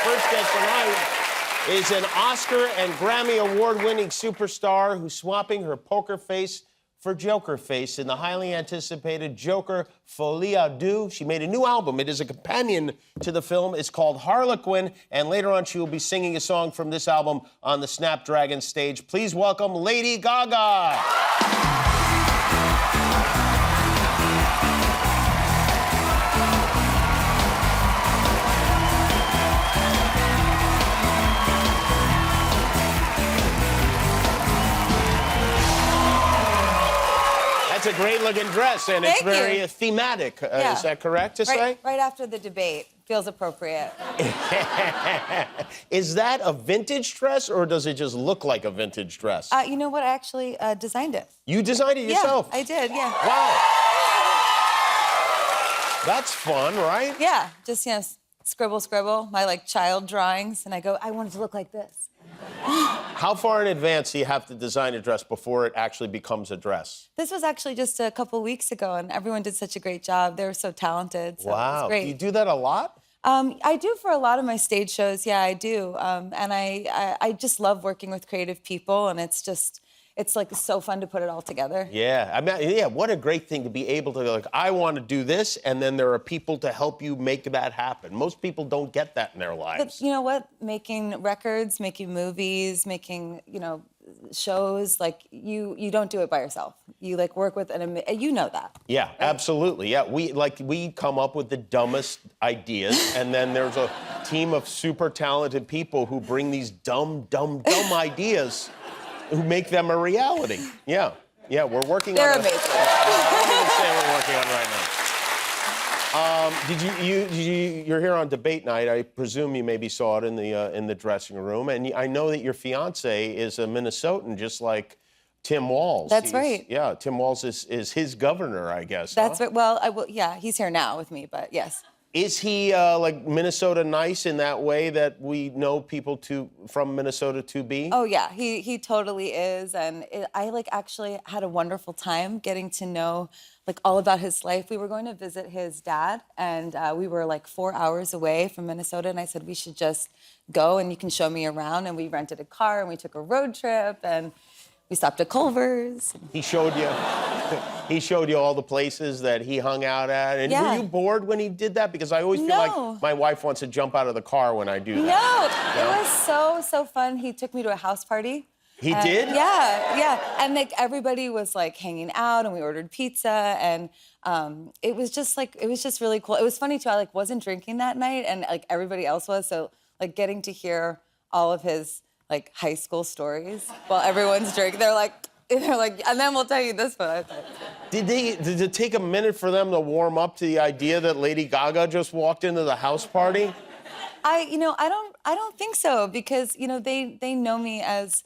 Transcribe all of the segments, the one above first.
first guest tonight is an Oscar and Grammy award-winning superstar who's swapping her poker face for Joker face in the highly anticipated Joker Folie Deux. She made a new album. It is a companion to the film. It's called Harlequin, and later on she will be singing a song from this album on the Snapdragon stage. Please welcome Lady Gaga. It's a great-looking dress, and it's very thematic. Is that correct to say? Right after the debate. Feels appropriate. Is that a vintage dress, or does it just look like a vintage dress? You know what? I actually designed it. You designed it yourself? Yeah, I did, yeah. Wow. That's fun, right? Yeah, just, scribble, my, child drawings, and I go, I want it to look like this. How far in advance do you have to design a dress before it actually becomes a dress? This was actually just a couple weeks ago, and everyone did such a great job. They were so talented. So wow. It was great. Do you do that a lot? I do for a lot of my stage shows. Yeah, I do. And I just love working with creative people, and it's so fun to put it all together. Yeah, I mean, what a great thing to be able to, I want to do this, and then there are people to help you make that happen. Most people don't get that in their lives. But you know what? Making records, making movies, making, shows, you don't do it by yourself. You, work with you know that. Yeah, right? Absolutely. Yeah, we come up with the dumbest ideas, and then there's a team of super talented people who bring these dumb ideas who make them a reality. Yeah, we're working They're on amazing. I wouldn't say we're working on right now. You're here on debate night. I presume you maybe saw it in the dressing room, and I know that your fiancé is a Minnesotan, just like Tim Walz. That's right. Yeah, Tim Walz is his governor, I guess. That's right. Well, yeah, he's here now with me, but yes. Is he Minnesota nice in that way that we know people from Minnesota to be? Oh yeah, he totally is, and I actually had a wonderful time getting to know all about his life. We were going to visit his dad, and we were 4 hours away from Minnesota, and I said we should just go and you can show me around, and we rented a car and we took a road trip and we stopped at Culver's. He showed you. He showed you all the places that he hung out at. And were you bored when he did that? Because I always feel like my wife wants to jump out of the car when I do that. No, it was so fun. He took me to a house party. He did? Yeah. And everybody was hanging out, and we ordered pizza, and it was just really cool. It was funny too. I wasn't drinking that night, and everybody else was. So getting to hear all of his high school stories while everyone's drinking, they're like, and then we'll tell you this one. Did it take a minute for them to warm up to the idea that Lady Gaga just walked into the house party? I don't think so, because they know me as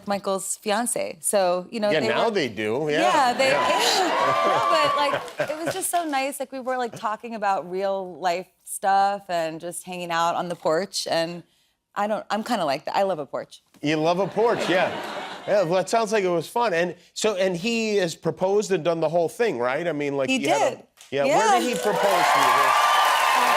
Michael's fiance. So they do. Yeah, no, but it was just so nice. We were talking about real life stuff and just hanging out on the porch, and I'm kind of like that. I love a porch. You love a porch, yeah. Yeah, well, that sounds like it was fun. And he has proposed and done the whole thing, right? I mean, he did. Yeah. Where did he propose to you? I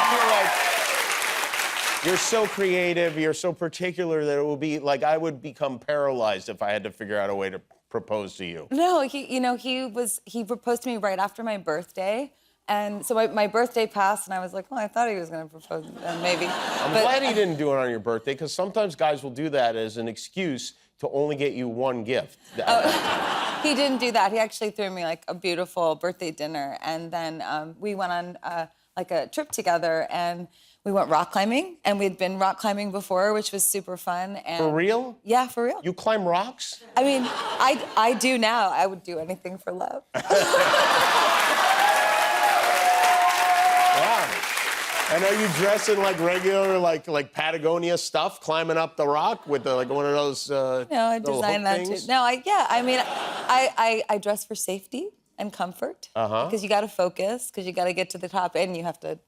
feel you're so creative, you're so particular that it will be I would become paralyzed if I had to figure out a way to propose to you. No, he proposed to me right after my birthday. And so my birthday passed, and I was like, I thought he was going to propose, maybe. I'm glad he didn't do it on your birthday, because sometimes guys will do that as an excuse to only get you one gift. He didn't do that. He actually threw me a beautiful birthday dinner, and then we went on a trip together, and we went rock climbing, and we'd been rock climbing before, which was super fun. And for real? Yeah, for real. You climb rocks? I mean, I do now. I would do anything for love. And are you dressing regular, Patagonia stuff, climbing up the rock with one of those No, I designed that things? too. No, I dress for safety and comfort. Because you got to focus, because you got to get to the top, and you have to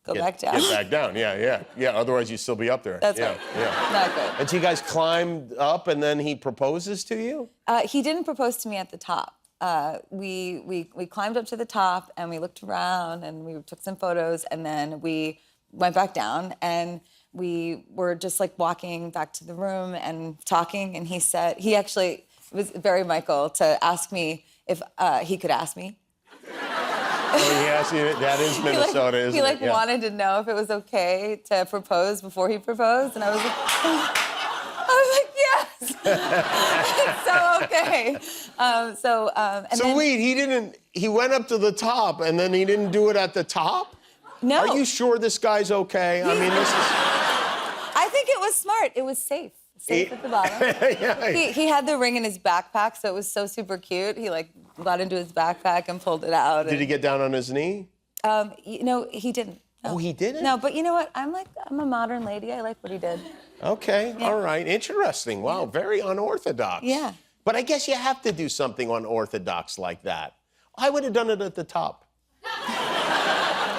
go back down. Get back down, yeah. Otherwise, you'd still be up there. That's right. Yeah. Not good. And so you guys climbed up, and then he proposes to you? He didn't propose to me at the top. We climbed up to the top, and we looked around, and we took some photos, and then we went back down, and we were just like walking back to the room and talking, and he said, he actually, it was very Michael to ask me if he could ask me. Oh, yes, that is Minnesota, isn't it? He like wanted to know if it was okay to propose before he proposed, and I was like, yes, it's so okay. And then, wait, he went up to the top and then he didn't do it at the top? No. Are you sure this guy's okay? I mean, this is... I think it was smart. It was safe. Safe at the bottom. Yeah. He had the ring in his backpack, so it was so super cute. He like got into his backpack and pulled it out. Did he get down on his knee? He didn't. No. Oh, he didn't? No, but you know what? I'm a modern lady. I like what he did. Okay, Yeah. all right. Interesting. Wow, very unorthodox. Yeah. But I guess you have to do something unorthodox like that. I would have done it at the top.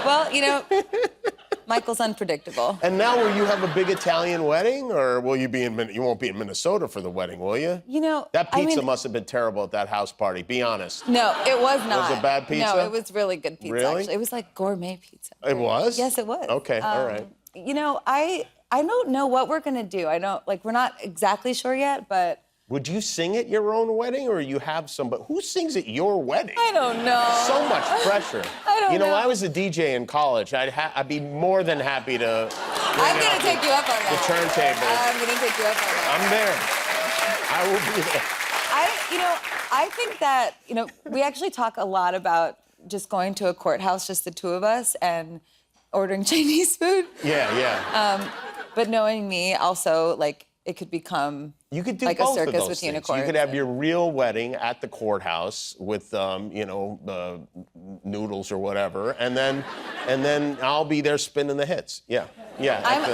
Well, Michael's unpredictable. And now will you have a big Italian wedding, or will you be you won't be in Minnesota for the wedding, will you? That pizza must have been terrible at that house party, be honest. No, it was not. Was it bad pizza? No, it was really good pizza, Really? actually. It was like gourmet pizza. It was? Yes, it was. Okay, all right. I don't know what we're gonna do. We're not exactly sure yet, but... Would you sing at your own wedding, or you have somebody? Who sings at your wedding? I don't know. So much pressure. I don't know. I was a DJ in college. I'd be more than happy to. I'm gonna take you up on that. The turntable. I'm gonna take you up on that. I'm there. I will be there. I think that, we actually talk a lot about just going to a courthouse, just the two of us, and ordering Chinese food. Yeah. But knowing me, also, it could become You could do like both a circus of those with things. unicorns. You could have your real wedding at the courthouse with, noodles or whatever, and then I'll be there spinning the hits. Yeah, at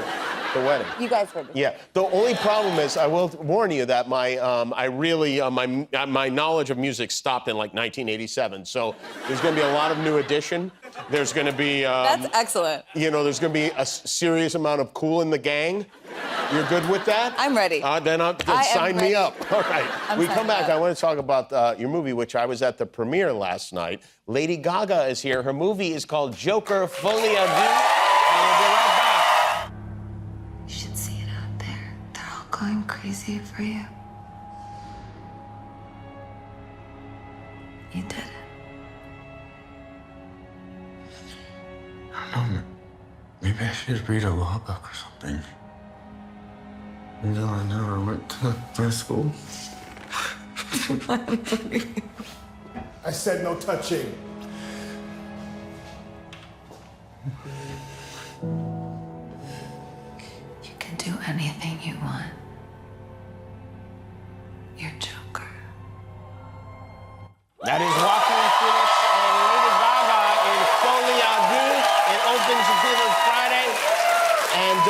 the wedding. You guys heard it. Yeah. The only problem is, I will warn you that my knowledge of music stopped in like 1987. So there's going to be a lot of New Edition. There's going to be. That's excellent. There's going to be a serious amount of Kool and the Gang. You're good with that? I'm ready. Then sign me up. All right. We come back. I want to talk about your movie, which I was at the premiere last night. Lady Gaga is here. Her movie is called Joker, Folie. And we'll be right back. You should see it out there. They're all going crazy for you. You did it. I don't know. Maybe I should read a law book or something. Until I never went to my school. I said no touching. You can do anything you want. You're Joker. That is Joaquin Phoenix and Lady Gaga in Folie à Deux. It opens in theaters Friday. And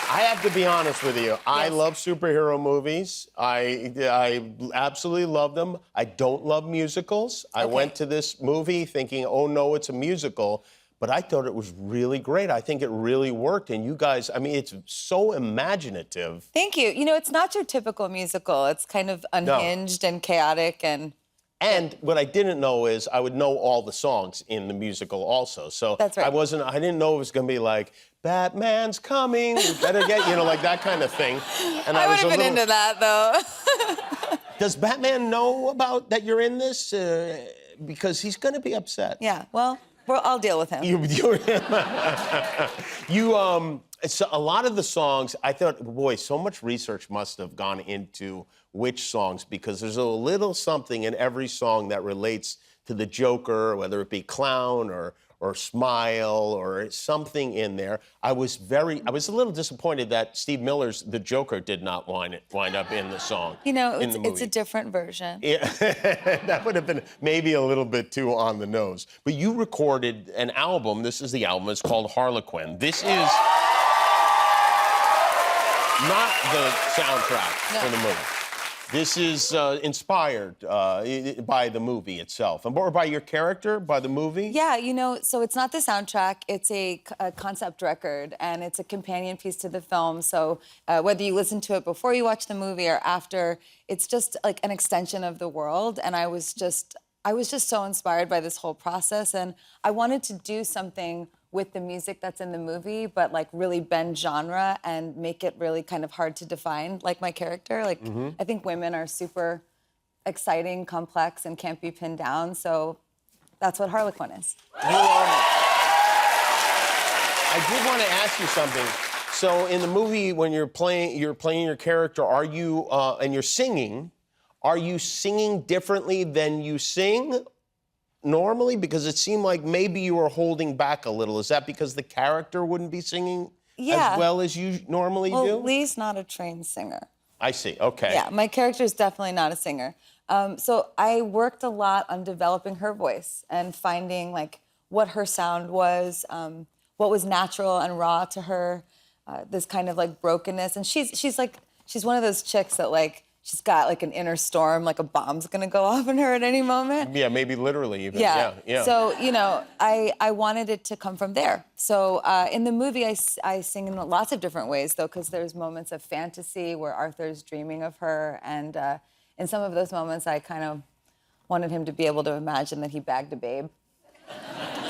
I have to be honest with you. I love superhero movies. I absolutely love them. I don't love musicals. I went to this movie thinking, oh no, it's a musical. But I thought it was really great. I think it really worked. And you guys, it's so imaginative. Thank you. It's not your typical musical. It's kind of unhinged and chaotic and... And what I didn't know is I would know all the songs in the musical also. So That's right. I didn't know it was going to be like, Batman's coming, we better get, like that kind of thing. And I would have been into that, though. Does Batman know about that you're in this? Because he's going to be upset. Yeah, well, I'll deal with him. So a lot of the songs, I thought, boy, so much research must have gone into which songs, because there's a little something in every song that relates to the Joker, whether it be clown or smile or something in there. I was a little disappointed that Steve Miller's The Joker did not wind up in the song. It's a different version. Yeah, that would have been maybe a little bit too on the nose. But you recorded an album. This is the album. It's called Harlequin. This is not the soundtrack for the movie. This is inspired by the movie itself, or by your character, by the movie? Yeah, so it's not the soundtrack. It's a concept record, and it's a companion piece to the film. So whether you listen to it before you watch the movie or after, it's just like an extension of the world. And I was just so inspired by this whole process, and I wanted to do something with the music that's in the movie, but like really bend genre and make it really kind of hard to define, like my character. Like, I think women are super exciting, complex, and can't be pinned down. So that's what Harlequin is. I did want to ask you something. So in the movie, when you're playing your character, are you and you're singing? Are you singing differently than you sing normally? Because it seemed like maybe you were holding back a little. Is that because the character wouldn't be singing as well as you normally do? Well, Lee's not a trained singer. I see. Okay. Yeah, my character is definitely not a singer. So I worked a lot on developing her voice and finding like what her sound was, what was natural and raw to her, this kind of like brokenness. And she's one of those chicks that like she's got like an inner storm, like a bomb's gonna go off in her at any moment. Yeah, maybe literally even. Yeah. Yeah. So I wanted it to come from there. So in the movie, I sing in lots of different ways though, because there's moments of fantasy where Arthur's dreaming of her, and in some of those moments, I kind of wanted him to be able to imagine that he bagged a babe.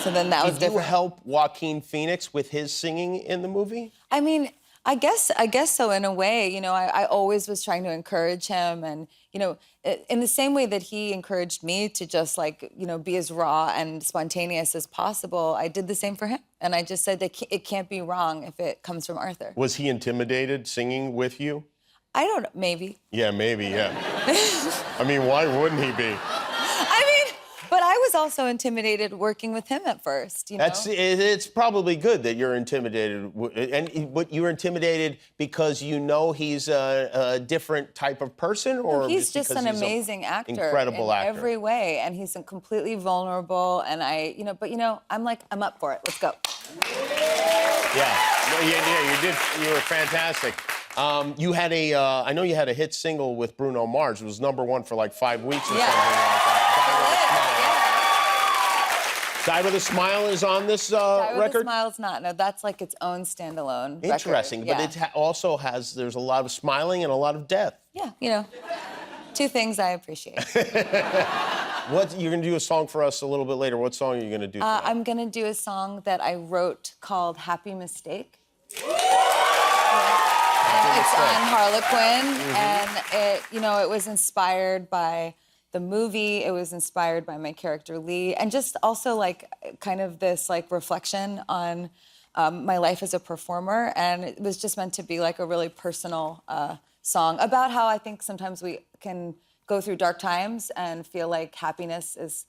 So then that was different. Did you help Joaquin Phoenix with his singing in the movie? I mean, I guess so in a way. I always was trying to encourage him, and in the same way that he encouraged me to just like be as raw and spontaneous as possible, I did the same for him. And I just said that it can't be wrong if it comes from Arthur. Was he intimidated singing with you? I don't know, maybe. Yeah, maybe, yeah. I mean, why wouldn't he be? But I was also intimidated working with him at first, It's probably good that you're intimidated, but you're intimidated because he's a different type of person, or he's just an amazing actor, incredible in actor, every way, and he's completely vulnerable. And I'm up for it. Let's go. Yeah, you did. You were fantastic. You had I know you had a hit single with Bruno Mars. It was #1 for like 5 weeks or something like that. Die with a Smile is on this Die with record? a Smile's not. No, that's like its own standalone record. Interesting, but it also there's a lot of smiling and a lot of death. Yeah, two things I appreciate. You're gonna do a song for us a little bit later. What song are you gonna do tonight? I'm gonna do a song that I wrote called Happy Mistake. It's on Harlequin, and it was inspired by the movie. It was inspired by my character Lee, and just also like kind of this like reflection on my life as a performer. And it was just meant to be like a really personal song about how I think sometimes we can go through dark times and feel like happiness is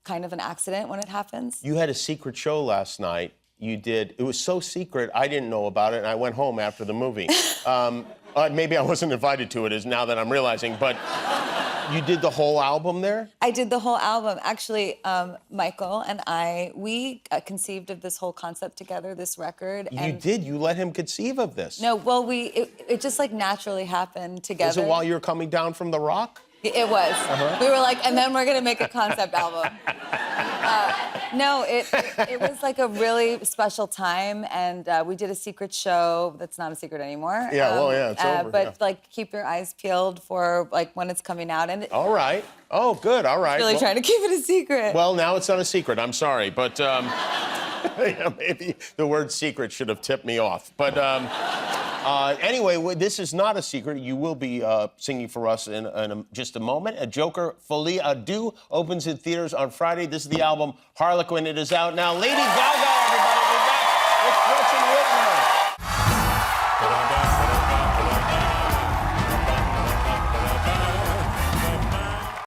kind of an accident when it happens. You had a secret show last night. You did. It was so secret, I didn't know about it, and I went home after the movie. Maybe I wasn't invited to it, is now that I'm realizing, but you did the whole album there? I did the whole album. Actually, Michael and we conceived of this whole concept together, this record. You did? You let him conceive of this? No, well, it just like naturally happened together. Was it while you were coming down from the Rock? It was. We were like, and then we're gonna make a concept album. No, it was like a really special time, and we did a secret show that's not a secret anymore. Yeah, it's over. But like, keep your eyes peeled for like when it's coming out. And all right. Oh, good. All right. Really trying to keep it a secret. Well, now it's not a secret. I'm sorry, but maybe the word secret should have tipped me off. But anyway, this is not a secret. You will be singing for us in just a moment. A Joker, Folie, Deux opens in theaters on Friday. This is the album Harlequin. It is out now. Lady Gaga, everybody.